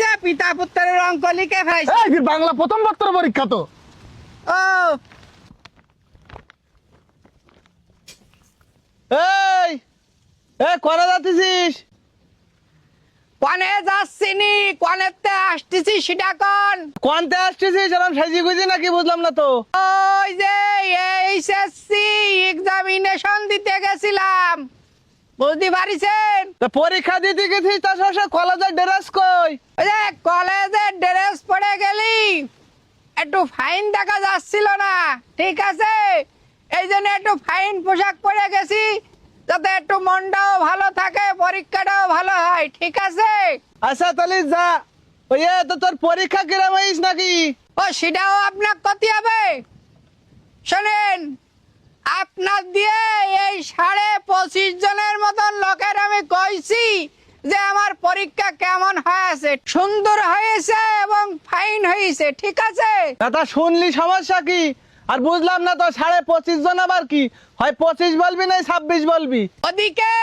যে পিতা পুত্রের অঙ্ক লিখে ফেলাইছি। এই বাংলা প্রথম পত্র পরীক্ষা তো। ও এই এই কোনে যাচ্ছিস? কনে যাচ্ছিনি, কনেতে আসতেছি সেটা কোন? কোনতে আসছিস? এরকম সাজি গুজি নাকি বুঝলাম না তো। ওই যে এইচএসসি এক্সামিনেশন দিতে গেছিলাম, বুঝতে পারিছেন? তা পরীক্ষা দিতে গেছিস তার সাথে কলেজের ড্রেস কই? ওই যে কলেজের ড্রেস পরে গেলি একটু ফাইন দেখা যাচ্ছিল না, ঠিক আছে? এই জন্য একটু ফাইন পোশাক পরে গেছি, যাতে একটু মনটাও ভালো থাকে, পরীক্ষাটাও ভালো হয়, ঠিক আছে? আচ্ছা তাহলে যা। ওই তো তোর পরীক্ষা কিরম হইস নাকি? ও সেটাও আপনার ক্ষতি হবে। শোনেন, আপনার দিয়ে এই 25.5 জনের মতন লোকের আমি কইছি যে আমার পরীক্ষা কেমন হয়েছে, সুন্দর হয়েছে এবং ফাইন হয়েছে, ঠিক আছে? তা শুনলি সমস্যা কি? আর বুঝলাম না তো 25.5 জন আবার কি হয়? 25 বলবি না 26 বলবি? ওদিকে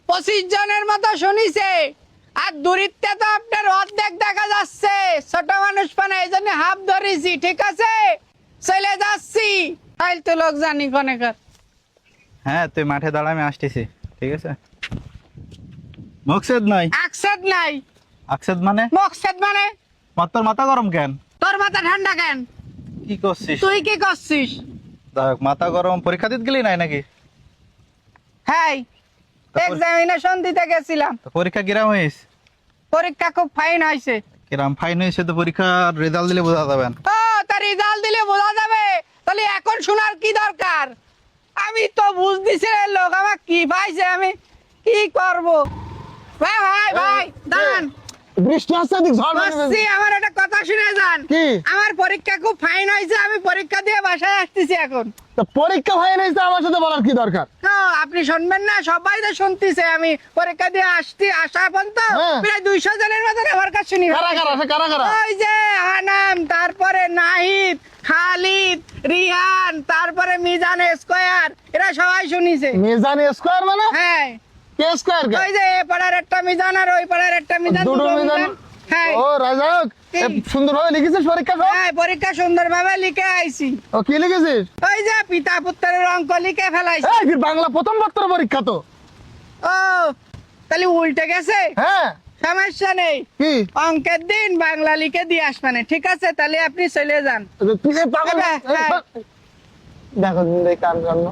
25 জনের মতো শুনিছে, আর দূরিত্বে তো আপনার অর্ধেক দেখা যাচ্ছে, ছোট মানুষ পানে, এই জন্য হাফ ধরেছি, ঠিক আছে? চলে যাচ্ছি, তাই তো লোক জানি কনেকার। হ্যাঁ তুই মাঠে দাঁড়া, আমি আসতেছি, ঠিক আছে? মকসেদ নাই? আকসেদ নাই। আকসেদ মানে? মকসেদ মানে? তোর মাথা গরম কেন? তোর মাথা ঠান্ডা কেন? কি করছিস? তুই কি করছিস? দেখ মাথা গরম, পরীক্ষা দিতে গেলি নাই নাকি? হ্যাঁ, তারপর? এক্সামিনেশন দিতে গেছিলাম। তো পরীক্ষা কিরাম হয়েছে? পরীক্ষা খুব ফাইন হয়েছে। কিরাম ফাইন হয়েছে? তো পরীক্ষার রেজাল্ট দিলে বোঝা যাবেন। ও তার রেজাল্ট দিলে বোঝা যাবে? তাহলে এখন শোনার কি দরকার? আমি তো বুঝতেছি রে, লোক আমার কি পাইছে, আমি কি করব? ভাই ভাই ভাই দাঁড়ান, বৃষ্টি আসছে, দিক ঝড় বসছি, আমার একটা কথা শুনে যান। কি? আমার পরীক্ষা খুব ফাইন হয়েছে, আমি পরীক্ষা দিয়ে বাসায় আসতেছি এখন। তো পরীক্ষা হয় নাই, আমার সাথে বলার কি দরকার? তো আপনি শুনবেন না? সবাই তো শুনতেছে, আমি পরীক্ষা দিয়ে আসার পর্যন্ত হ্যাঁ। প্রায় 200 জনের মতন আমার কাছে শুনি। কারা কারা আছে, কারা কারা? ওই যে হানাম, তারপরে নাহিদ, খালিদ, রিহান, তারপরে মিজান স্কয়ার, এরা সবাই শুনিছে। মিজান স্কয়ার মানে? হ্যাঁ, কে স্কয়ার কে? ওই যে এ পাড়ার একটা মিজান আর ওই পাড়ার একটা মিজান, দুটো দুটো মিজান? মিজান। হ্যাঁ ও রাজাক, কি? সুন্দরভাবে লিখেছিস পরীক্ষা সব? হ্যাঁ, পরীক্ষা সুন্দরভাবে লিখে আইছি। ও কি লিখেছিস? ওই যে পিতা পুত্রের অঙ্ক লিখে ফেলাইছি। এই বাংলা প্রথম পত্র পরীক্ষা তো। ও তাহলে উল্টে গেছে, হ্যাঁ। সমস্যা নেই। কি? অঙ্কের দিন বাংলা লিখে দিয়ে আসবানে, ঠিক আছে? তাহলে আপনি চলে যান। তুই পাগল? হ্যাঁ। দেখো কার জন্য